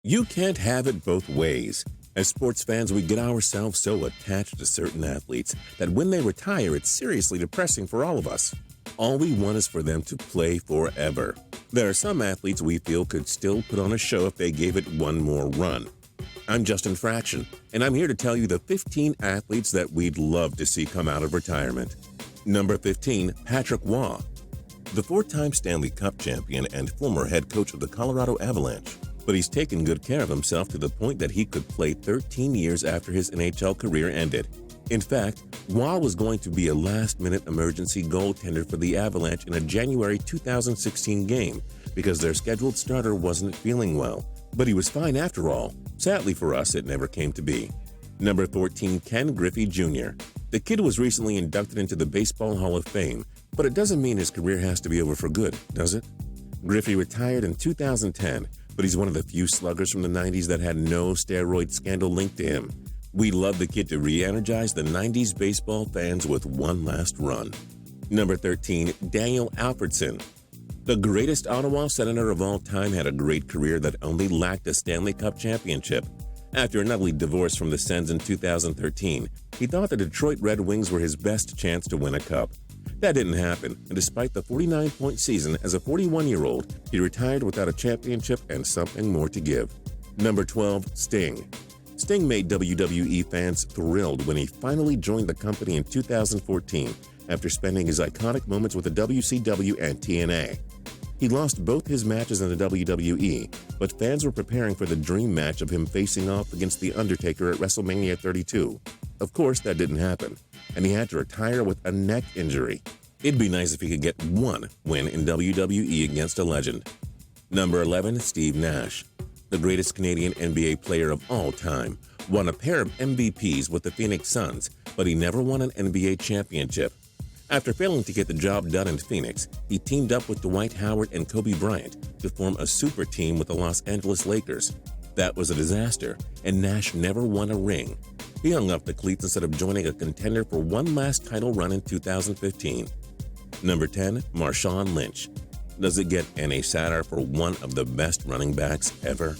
You can't have it both ways. As sports fans, we get ourselves so attached to certain athletes that when they retire, it's seriously depressing for all of us. All we want is for them to play forever. There are some athletes we feel could still put on a show if they gave it one more run. I'm Justin Fraction, and I'm here to tell you the 15 athletes that we'd love to see come out of retirement. Number 15, Patrick Waugh. The four-time Stanley Cup champion and former head coach of the Colorado Avalanche. But he's taken good care of himself to the point that he could play 13 years after his NHL career ended. In fact, Waugh was going to be a last-minute emergency goaltender for the Avalanche in a January 2016 game because their scheduled starter wasn't feeling well. But he was fine after all. Sadly for us, it never came to be. Number 14, Ken Griffey Jr. The kid was recently inducted into the Baseball Hall of Fame, but it doesn't mean his career has to be over for good, does it? Griffey retired in 2010, but he's one of the few sluggers from the 90s that had no steroid scandal linked to him. We love the kid to re-energize the 90s baseball fans with one last run. Number 13, Daniel Alfredsson. The greatest Ottawa Senator of all time had a great career that only lacked a Stanley Cup championship. After an ugly divorce from the Sens in 2013, he thought the Detroit Red Wings were his best chance to win a cup. That didn't happen, and despite the 49-point season as a 41-year-old, he retired without a championship and something more to give. Number 12, Sting. Sting made WWE fans thrilled when he finally joined the company in 2014 after spending his iconic moments with the WCW and TNA. He lost both his matches in the WWE, but fans were preparing for the dream match of him facing off against The Undertaker at WrestleMania 32. Of course, that didn't happen, and he had to retire with a neck injury. It'd be nice if he could get one win in WWE against a legend. Number 11, Steve Nash. The greatest Canadian NBA player of all time, won a pair of MVPs with the Phoenix Suns, but he never won an NBA championship. After failing to get the job done in Phoenix, he teamed up with Dwight Howard and Kobe Bryant to form a super team with the Los Angeles Lakers. That was a disaster, and Nash never won a ring. He hung up the cleats instead of joining a contender for one last title run in 2015. Number 10, MARSHAWN Lynch. Does it get any sadder for one of the best running backs ever?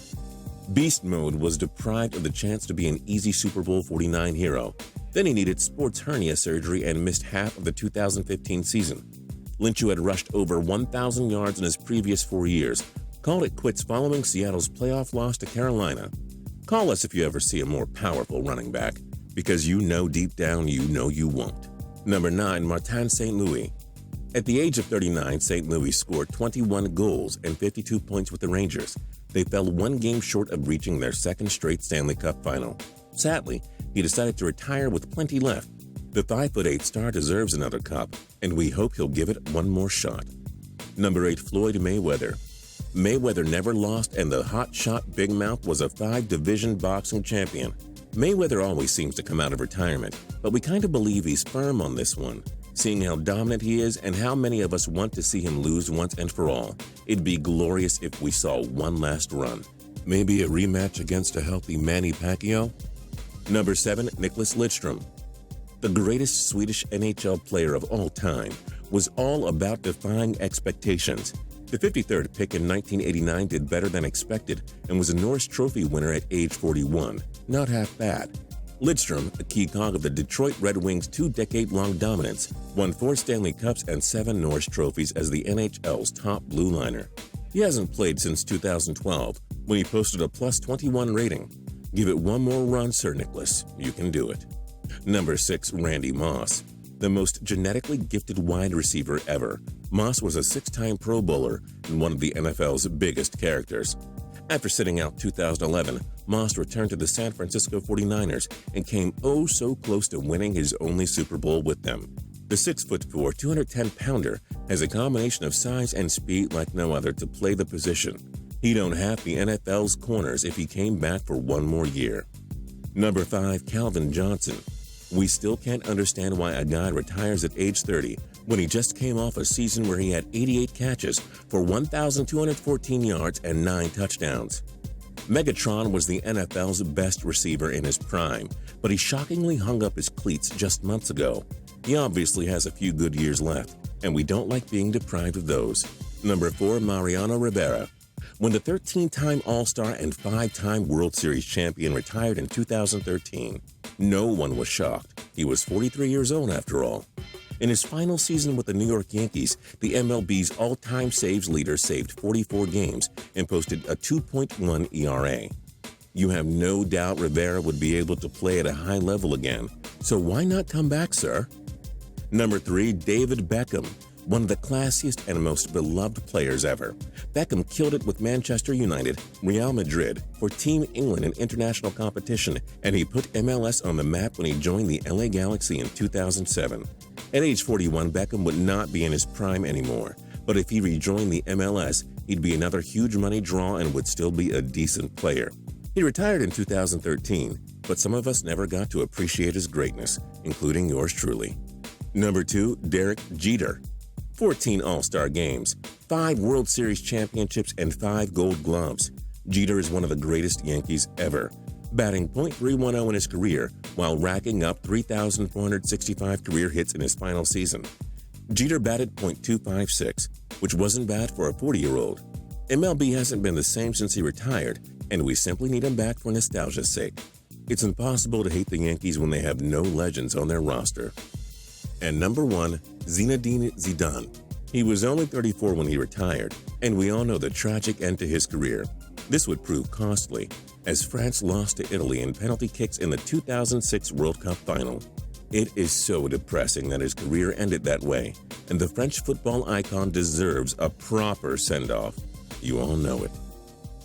Beast Mode was deprived of the chance to be an easy Super Bowl 49 hero. Then he needed sports hernia surgery and missed half of the 2015 season. Lynch, who had rushed over 1,000 yards in his previous 4 years, called it quits following Seattle's playoff loss to Carolina. Call us if you ever see a more powerful running back, because you know deep down you know you won't. Number 9, Martin St. Louis. At the age of 39, St. Louis scored 21 goals and 52 points with the Rangers. They fell one game short of reaching their second straight Stanley Cup final. Sadly, he decided to retire with plenty left. The 5'8" star deserves another cup, and we hope he'll give it one more shot. Number 8, Floyd Mayweather. Mayweather never lost, and the hot-shot Big Mouth was a 5-division boxing champion. Mayweather always seems to come out of retirement, but we kind of believe he's firm on this one. Seeing how dominant he is and how many of us want to see him lose once and for all, it'd be glorious if we saw one last run. Maybe a rematch against a healthy Manny Pacquiao? Number 7, NICKLAS LIDSTROM. The greatest Swedish NHL player of all time was all about defying expectations. The 53rd pick in 1989 did better than expected and was a Norris Trophy winner at age 41. Not half bad. Lidstrom, a key cog of the Detroit Red Wings' 2-decade-long dominance, won 4 Stanley Cups and 7 Norris Trophies as the NHL's top blue liner. He hasn't played since 2012, when he posted a +21 rating. Give it one more run, Sir Nicholas. You can do it. Number 6, Randy Moss. The most genetically gifted wide receiver ever, Moss was a 6-time Pro Bowler and one of the NFL's biggest characters. After sitting out 2011, Moss returned to the San Francisco 49ers and came oh so close to winning his only Super Bowl with them. The 6'4", 210-pounder has a combination of size and speed like no other to play the position. He'd own half the NFL's corners if he came back for one more year. Number 5, Calvin Johnson. We still can't understand why a guy retires at age 30 when he just came off a season where he had 88 catches for 1,214 yards and 9 touchdowns. Megatron was the NFL's best receiver in his prime, but he shockingly hung up his cleats just months ago. He obviously has a few good years left, and we don't like being deprived of those. Number 4, Mariano Rivera. When the 13-time All-Star and 5-time World Series champion retired in 2013, no one was shocked. He was 43 years old after all. In his final season with the New York Yankees, the MLB's all-time saves leader saved 44 games and posted a 2.1 ERA. You have no doubt Rivera would be able to play at a high level again, so why not come back, sir? Number 3, David Beckham, one of the classiest and most beloved players ever. Beckham killed it with Manchester United, Real Madrid, for Team England in international competition, and he put MLS on the map when he joined the LA Galaxy in 2007. At age 41, Beckham would not be in his prime anymore, but if he rejoined the MLS, he'd be another huge money draw and would still be a decent player. He retired in 2013, but some of us never got to appreciate his greatness, including yours truly. Number 2, Derek Jeter. 14 All-Star games, 5 World Series championships, and 5 Gold Gloves. Jeter is one of the greatest Yankees ever, batting .310 in his career while racking up 3,465 career hits in his final season. Jeter batted .256, which wasn't bad for a 40-year-old. MLB hasn't been the same since he retired, and we simply need him back for nostalgia's sake. It's impossible to hate the Yankees when they have no legends on their roster. And number 1, Zinedine Zidane. He was only 34 when he retired, and we all know the tragic end to his career. This would prove costly, as France lost to Italy in penalty kicks in the 2006 World Cup final. It is so depressing that his career ended that way, and the French football icon deserves a proper send-off. You all know it.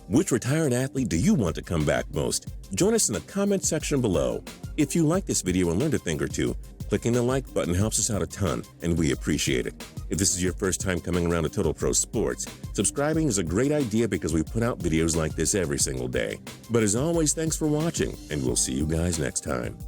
Which retired athlete do you want to come back most? Join us in the comment section below. If you like this video and learned a thing or two, clicking the like button helps us out a ton, and we appreciate it. If this is your first time coming around to Total Pro Sports, subscribing is a great idea because we put out videos like this every single day. But as always, thanks for watching, and we'll see you guys next time.